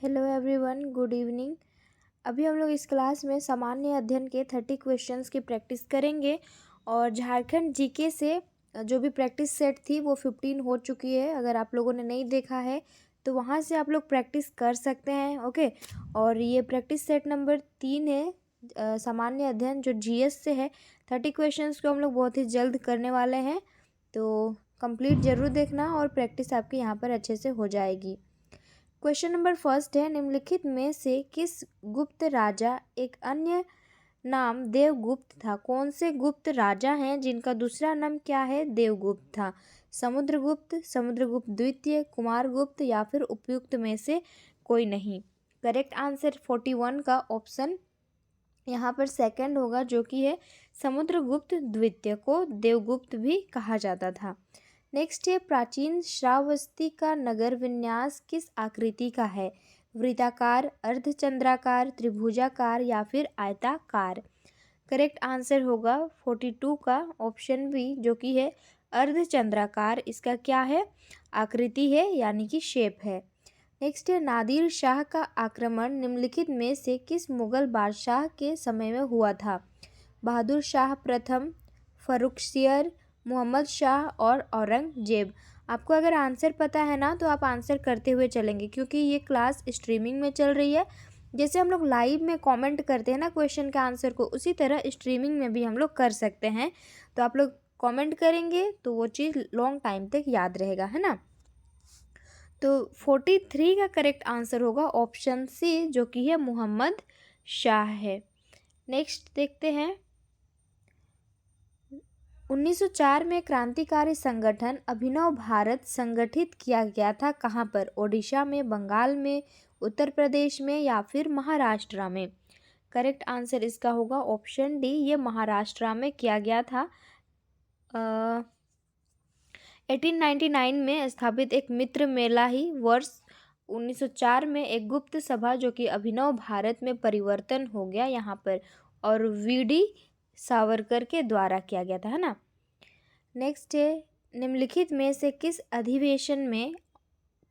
Hello everyone, good evening. अभी हम लोग इस क्लास में सामान्य अध्ययन के 30 क्वेश्चंस की प्रैक्टिस करेंगे और झारखंड जीके से जो भी प्रैक्टिस सेट थी वो 15 हो चुकी है। अगर आप लोगों ने नहीं देखा है तो वहाँ से आप लोग प्रैक्टिस कर सकते हैं। ओके, और ये प्रैक्टिस सेट नंबर 3 है, सामान्य अध्ययन जो जीएस से है। 30 क्वेश्चंस को हम लोग बहुत ही जल्द करने वाले हैं, तो कंप्लीट ज़रूर देखना और प्रैक्टिस आपकी यहाँ पर अच्छे से हो जाएगी। क्वेश्चन नंबर फर्स्ट है, निम्नलिखित में से किस गुप्त राजा एक अन्य नाम देवगुप्त था? कौन से गुप्त राजा हैं जिनका दूसरा नाम क्या है? देवगुप्त था। समुद्रगुप्त, समुद्रगुप्त द्वितीय, कुमारगुप्त या फिर उपयुक्त में से कोई नहीं। करेक्ट आंसर 41 का ऑप्शन यहाँ पर सेकंड होगा, जो कि है समुद्रगुप्त द्वितीय को देवगुप्त भी कहा जाता था। नेक्स्ट है, प्राचीन श्रावस्ती का नगर विन्यास किस आकृति का है? वृत्ताकार, अर्धचंद्राकार, त्रिभुजाकार या फिर आयताकार? करेक्ट आंसर होगा 42 का ऑप्शन बी, जो कि है अर्धचंद्राकार। इसका क्या है? आकृति है, यानी कि शेप है। नेक्स्ट है, नादिर शाह का आक्रमण निम्नलिखित में से किस मुगल बादशाह के समय में हुआ था? बहादुर शाह प्रथम, फर्रुखसियर, मोहम्मद शाह और औरंगजेब? आपको अगर आंसर पता है ना तो आप आंसर करते हुए चलेंगे, क्योंकि ये क्लास स्ट्रीमिंग में चल रही है। जैसे हम लोग लाइव में कमेंट करते हैं ना क्वेश्चन का आंसर को, उसी तरह स्ट्रीमिंग में भी हम लोग कर सकते हैं। तो आप लोग कमेंट करेंगे तो वो चीज़ लॉन्ग टाइम तक याद रहेगा, है ना। तो 43 का करेक्ट आंसर होगा ऑप्शन सी, जो कि है मोहम्मद शाह है। नेक्स्ट देखते हैं, 1904 में क्रांतिकारी संगठन अभिनव भारत संगठित किया गया था कहाँ पर? ओडिशा में, बंगाल में, उत्तर प्रदेश में या फिर महाराष्ट्र में? करेक्ट आंसर इसका होगा ऑप्शन डी, ये महाराष्ट्र में किया गया था। 1899 में स्थापित एक मित्र मेला ही वर्ष 1904 में एक गुप्त सभा, जो कि अभिनव भारत में परिवर्तन हो गया यहाँ पर, और वीडी सावरकर के द्वारा किया गया था, है ना। नेक्स्ट है, निम्नलिखित में से किस अधिवेशन में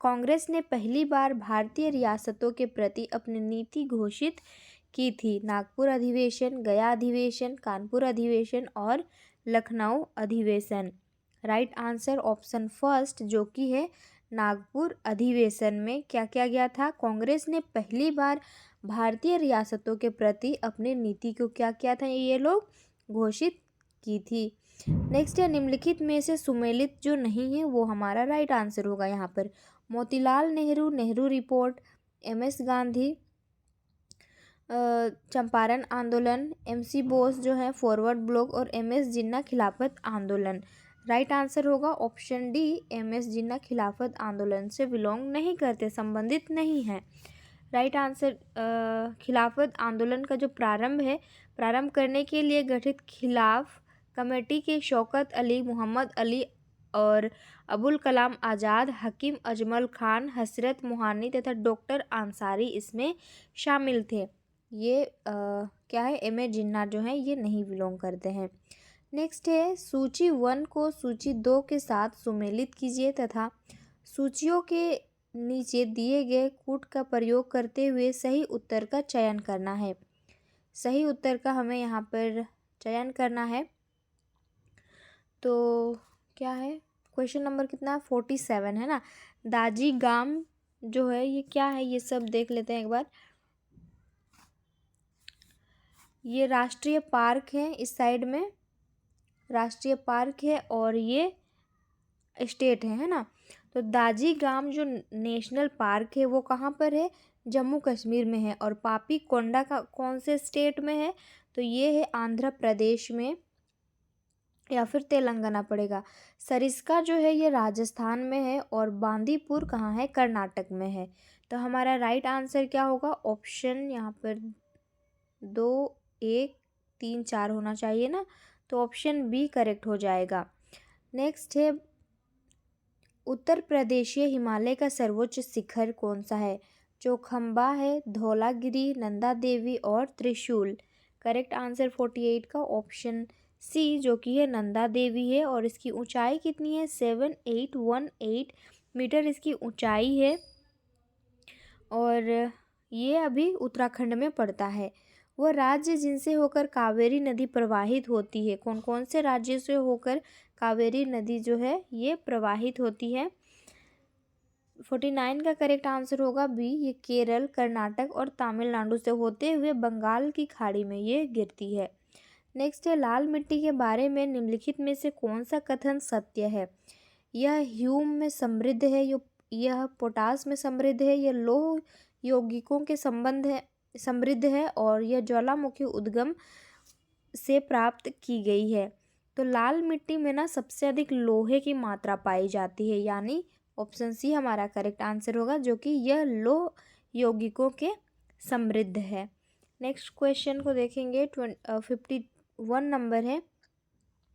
कांग्रेस ने पहली बार भारतीय रियासतों के प्रति अपनी नीति घोषित की थी? नागपुर अधिवेशन, गया अधिवेशन, कानपुर अधिवेशन और लखनऊ अधिवेशन? राइट आंसर ऑप्शन फर्स्ट, जो कि है नागपुर अधिवेशन में क्या किया गया था? कांग्रेस ने पहली बार भारतीय रियासतों के प्रति अपनी नीति को क्या किया था? ये लोग घोषित की थी। नेक्स्ट है, निम्नलिखित में से सुमेलित जो नहीं है वो हमारा राइट आंसर होगा यहाँ पर। मोतीलाल नेहरू, नेहरू रिपोर्ट, एमएस गांधी चंपारण आंदोलन, एमसी बोस जो है फॉरवर्ड ब्लॉक, और एमएस जिन्ना खिलाफत आंदोलन? राइट आंसर होगा ऑप्शन डी, एमएस जिन्ना खिलाफत आंदोलन से बिलोंग नहीं करते, संबंधित नहीं है। राइट आंसर, खिलाफत आंदोलन का जो प्रारंभ करने के लिए गठित खिलाफ कमेटी के शौकत अली, मोहम्मद अली और अबुल कलाम आज़ाद, हकीम अजमल खान, हसरत मोहानी तथा डॉक्टर अंसारी इसमें शामिल थे। ये क्या है? एम ए जिन्ना जो है ये नहीं बिलोंग करते हैं। नेक्स्ट है, सूची 1 को सूची 2 के साथ सुमेलित कीजिए तथा सूचियों के नीचे दिए गए कूट का प्रयोग करते हुए सही उत्तर का चयन करना है। सही उत्तर का हमें यहाँ पर चयन करना है। तो क्या है क्वेश्चन नंबर कितना? 47 है ना। दाजी गाम जो है ये क्या है, ये सब देख लेते हैं एक बार। ये राष्ट्रीय पार्क है, इस साइड में राष्ट्रीय पार्क है और ये स्टेट है ना। तो दाजी गाम जो नेशनल पार्क है वो कहाँ पर है? जम्मू कश्मीर में है। और पापी कोंडा का कौन से स्टेट में है? तो ये है आंध्र प्रदेश में या फिर तेलंगाना पड़ेगा। सरिस्का जो है ये राजस्थान में है और बांदीपुर कहाँ है? कर्नाटक में है। तो हमारा राइट आंसर क्या होगा? ऑप्शन यहाँ पर 2, 1, 3, 4 होना चाहिए ना, तो ऑप्शन बी करेक्ट हो जाएगा। नेक्स्ट है, उत्तर प्रदेशीय हिमालय का सर्वोच्च शिखर कौन सा है? चौखंबा है, धौलागिरी, नंदा देवी और त्रिशूल? करेक्ट आंसर 48 का ऑप्शन सी, जो कि है नंदा देवी है। और इसकी ऊंचाई कितनी है? 7818 मीटर इसकी ऊंचाई है। और ये अभी उत्तराखंड में पड़ता है। वह राज्य जिनसे होकर कावेरी नदी प्रवाहित होती है, कौन कौन से राज्यों से होकर कावेरी नदी जो है ये प्रवाहित होती है? 49 का करेक्ट आंसर होगा बी, ये केरल, कर्नाटक और तमिलनाडु से होते हुए बंगाल की खाड़ी में ये गिरती है। नेक्स्ट है, लाल मिट्टी के बारे में निम्नलिखित में से कौन सा कथन सत्य है? यह ह्यूम में समृद्ध है, यह पोटास में समृद्ध है, यह लौह यौगिकों के समृद्ध है और यह ज्वालामुखी उद्गम से प्राप्त की गई है। तो लाल मिट्टी में ना सबसे अधिक लोहे की मात्रा पाई जाती है, यानी ऑप्शन सी हमारा करेक्ट आंसर होगा, जो कि यह लौह यौगिकों के समृद्ध है। नेक्स्ट क्वेश्चन को देखेंगे। 51 नंबर है,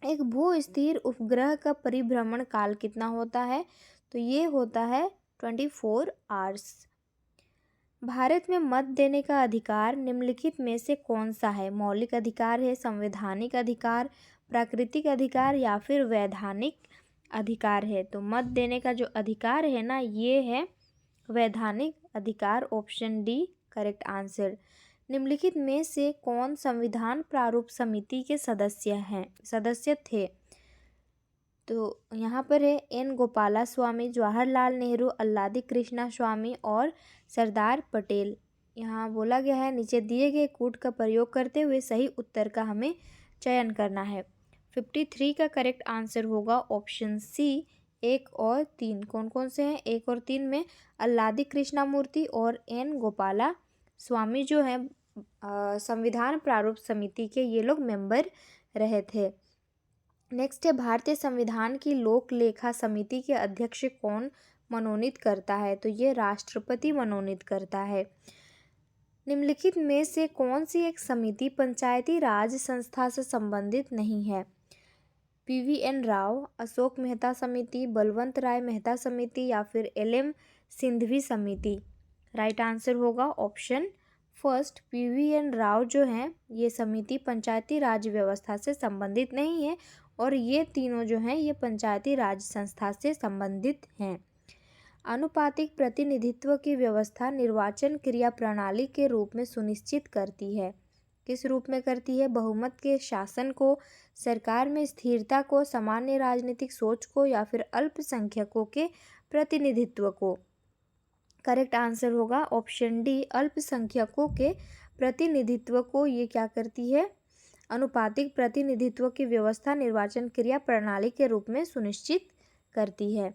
एक भू स्थिर उपग्रह का परिभ्रमण काल कितना होता है? तो ये होता है 24 आवर्स। भारत में मत देने का अधिकार निम्नलिखित में से कौन सा है? मौलिक अधिकार है, संवैधानिक अधिकार, प्राकृतिक अधिकार या फिर वैधानिक अधिकार है? तो मत देने का जो अधिकार है ना, ये है वैधानिक अधिकार, ऑप्शन डी करेक्ट आंसर। निम्नलिखित में से कौन संविधान प्रारूप समिति के सदस्य थे? तो यहाँ पर है एन गोपाला स्वामी, जवाहरलाल नेहरू, अल्लादी कृष्णा स्वामी और सरदार पटेल। यहाँ बोला गया है नीचे दिए गए कूट का प्रयोग करते हुए सही उत्तर का हमें चयन करना है। 53 का करेक्ट आंसर होगा ऑप्शन सी, 1 और 3। कौन कौन से हैं? 1 और 3 में अल्लादी कृष्णामूर्ति और एन गोपाला स्वामी जो हैं संविधान प्रारूप समिति के ये लोग मेंबर रहे थे। नेक्स्ट है, भारतीय संविधान की लोक लेखा समिति के अध्यक्ष कौन मनोनीत करता है? तो ये राष्ट्रपति मनोनीत करता है। निम्नलिखित में से कौन सी एक समिति पंचायती राज संस्था से संबंधित नहीं है? PVN राव, अशोक मेहता समिति, बलवंत राय मेहता समिति या फिर LM सिंघवी समिति? राइट आंसर होगा ऑप्शन फर्स्ट, PVN राव जो हैं ये समिति पंचायती राज व्यवस्था से संबंधित नहीं है और ये तीनों जो हैं ये पंचायती राज संस्था से संबंधित हैं। आनुपातिक प्रतिनिधित्व की व्यवस्था निर्वाचन क्रिया प्रणाली के रूप में सुनिश्चित करती है। किस रूप में करती है? बहुमत के शासन को, सरकार में स्थिरता को, सामान्य राजनीतिक सोच को या फिर अल्पसंख्यकों के प्रतिनिधित्व को? करेक्ट आंसर होगा ऑप्शन डी, अल्पसंख्यकों के प्रतिनिधित्व को ये क्या करती है? आनुपातिक प्रतिनिधित्व की व्यवस्था निर्वाचन क्रिया प्रणाली के रूप में सुनिश्चित करती है।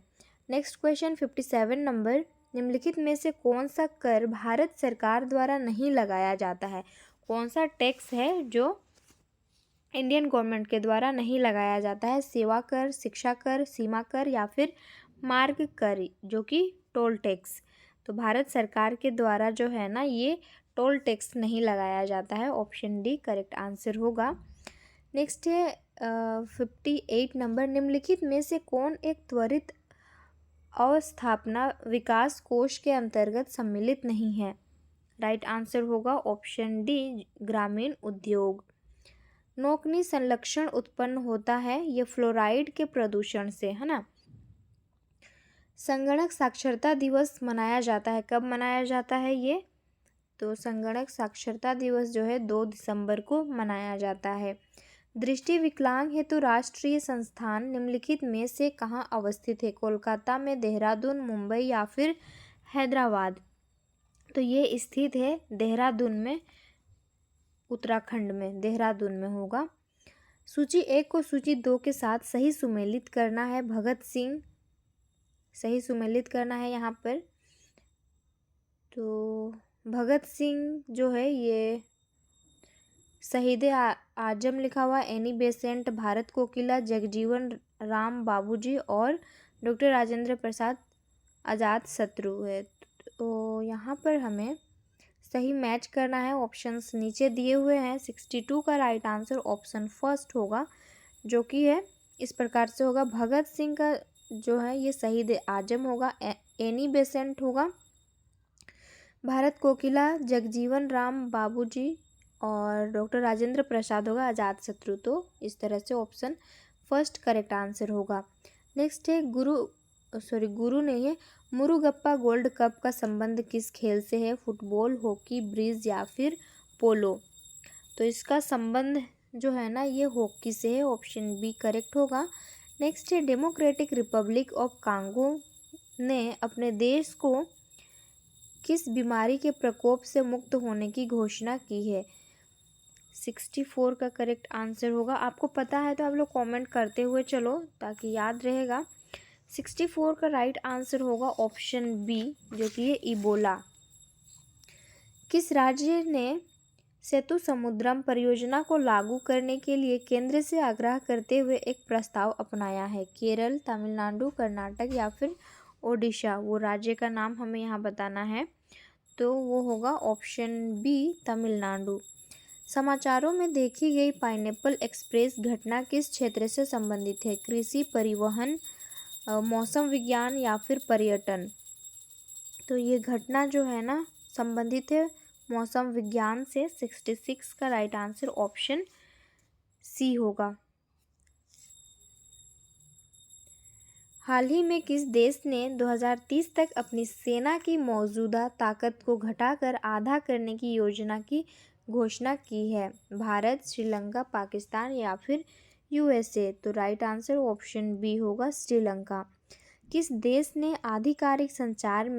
नेक्स्ट क्वेश्चन 57 नंबर, निम्नलिखित में से कौन सा कर भारत सरकार द्वारा नहीं लगाया जाता है? कौन सा टैक्स है जो इंडियन गवर्नमेंट के द्वारा नहीं लगाया जाता है? सेवा कर, शिक्षा कर, सीमा कर या फिर मार्ग कर, जो कि टोल टैक्स? तो भारत सरकार के द्वारा जो है ना ये टोल टैक्स नहीं लगाया जाता है, ऑप्शन डी करेक्ट आंसर होगा। नेक्स्ट है 58 नंबर, निम्नलिखित में से कौन एक त्वरित अवस्थापना विकास कोष के अंतर्गत सम्मिलित नहीं है? राइट आंसर होगा ऑप्शन डी, ग्रामीण उद्योग। नोकनी संलक्षण उत्पन्न होता है ये फ्लोराइड के प्रदूषण से, है ना। संगणक साक्षरता दिवस मनाया जाता है, कब मनाया जाता है ये? तो संगणक साक्षरता दिवस जो है 2 दिसंबर को मनाया जाता है। दृष्टि विकलांग हेतु राष्ट्रीय संस्थान निम्नलिखित में से कहाँ अवस्थित है? कोलकाता में, देहरादून, मुंबई या फिर हैदराबाद? तो ये स्थित है देहरादून में, उत्तराखंड में, देहरादून में होगा। सूची 1 को सूची 2 के साथ सही सुमेलित करना है। भगत सिंह सही सुमेलित करना है यहाँ पर। तो भगत सिंह जो है ये शहीद आजम लिखा हुआ, एनी बेसेंट, भारत कोकिला, जगजीवन राम बाबूजी और डॉक्टर राजेंद्र प्रसाद आज़ाद शत्रु है। तो यहाँ पर हमें सही मैच करना है। ऑप्शंस नीचे दिए हुए हैं। 62 का राइट आंसर ऑप्शन फर्स्ट होगा, जो कि है इस प्रकार से होगा। भगत सिंह का जो है ये शहीद आजम होगा, एनी बेसेंट होगा, भारत कोकिला जगजीवन राम बाबूजी और डॉक्टर राजेंद्र प्रसाद होगा आज़ाद शत्रु। तो इस तरह से ऑप्शन फर्स्ट करेक्ट आंसर होगा। नेक्स्ट है गुरु नहीं है, मुरुगप्पा गोल्ड कप का संबंध किस खेल से है? फुटबॉल, हॉकी, ब्रिज या फिर पोलो? तो इसका संबंध जो है ना ये हॉकी से है। ऑप्शन बी करेक्ट होगा। नेक्स्ट है, डेमोक्रेटिक रिपब्लिक ऑफ कांगो ने अपने देश को किस बीमारी के प्रकोप से मुक्त होने की घोषणा की है? 64 का करेक्ट आंसर होगा। आपको पता है तो आप लोग कमेंट करते हुए चलो ताकि याद रहेगा। 64 का राइट आंसर होगा ऑप्शन बी, जो कि है इबोला। किस राज्य ने सेतु समुद्रम परियोजना को लागू करने के लिए केंद्र से आग्रह करते हुए एक प्रस्ताव अपनाया है? केरल, तमिलनाडु, कर्नाटक या फिर ओडिशा? वो राज्य का नाम हमें यहाँ बताना है, तो वो होगा ऑप्शन बी तमिलनाडु। समाचारों में देखी गई पाइनएप्पल एक्सप्रेस घटना किस क्षेत्र से संबंधित है? कृषि, परिवहन, मौसम विज्ञान या फिर पर्यटन? तो ये घटना जो है ना संबंधित है मौसम विज्ञान से। 66 का राइट आंसर ऑप्शन सी होगा। हाल ही में किस देश ने 2030 तक अपनी सेना की मौजूदा ताकत को घटाकर आधा करने की योजना की घोषणा की है? भारत, श्रीलंका, पाकिस्तान या फिर यूएसए? तो राइट आंसर ऑप्शन बी होगा श्रीलंका। किस देश ने आधिकारिक संचार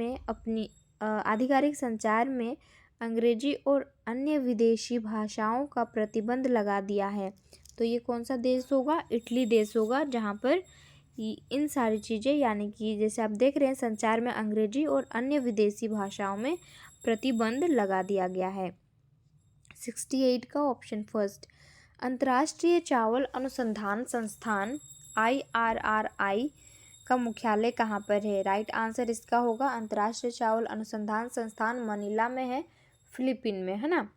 में अंग्रेजी और अन्य विदेशी भाषाओं का प्रतिबंध लगा दिया है? तो ये कौन सा देश होगा? इटली देश होगा, जहाँ पर इन सारी चीज़ें यानी कि जैसे आप देख रहे हैं संचार में अंग्रेजी और अन्य विदेशी भाषाओं में प्रतिबंध लगा दिया गया है। 68 का ऑप्शन फर्स्ट। अंतर्राष्ट्रीय चावल अनुसंधान संस्थान IRRI का मुख्यालय कहाँ पर है? राइट आंसर इसका होगा अंतर्राष्ट्रीय चावल अनुसंधान संस्थान मनीला में है, फिलीपीन में, है ना।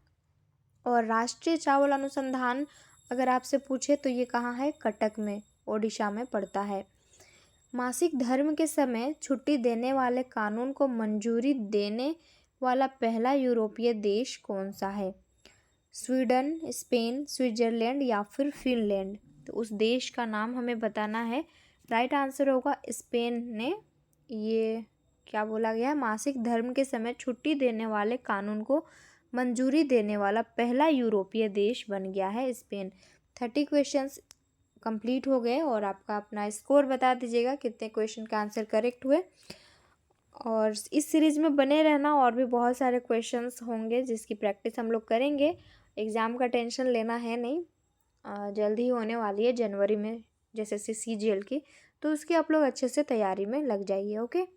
और राष्ट्रीय चावल अनुसंधान अगर आपसे पूछे तो ये कहाँ है? कटक में, ओडिशा में पड़ता है। मासिक धर्म के समय छुट्टी देने वाले कानून को मंजूरी देने वाला पहला यूरोपीय देश कौन सा है? स्वीडन, स्पेन, स्विट्जरलैंड या फिर फिनलैंड? तो उस देश का नाम हमें बताना है। राइट आंसर होगा स्पेन ने ये क्या बोला गया है? मासिक धर्म के समय छुट्टी देने वाले कानून को मंजूरी देने वाला पहला यूरोपीय देश बन गया है स्पेन। 30 क्वेश्चंस कंप्लीट हो गए और आपका अपना स्कोर बता दीजिएगा कितने क्वेश्चन का आंसर करेक्ट हुए। और इस सीरीज़ में बने रहना, और भी बहुत सारे क्वेश्चंस होंगे जिसकी प्रैक्टिस हम लोग करेंगे। एग्ज़ाम का टेंशन लेना है नहीं, जल्दी ही होने वाली है जनवरी में जैसे CGL की, तो उसकी आप लोग अच्छे से तैयारी में लग जाइए। ओके।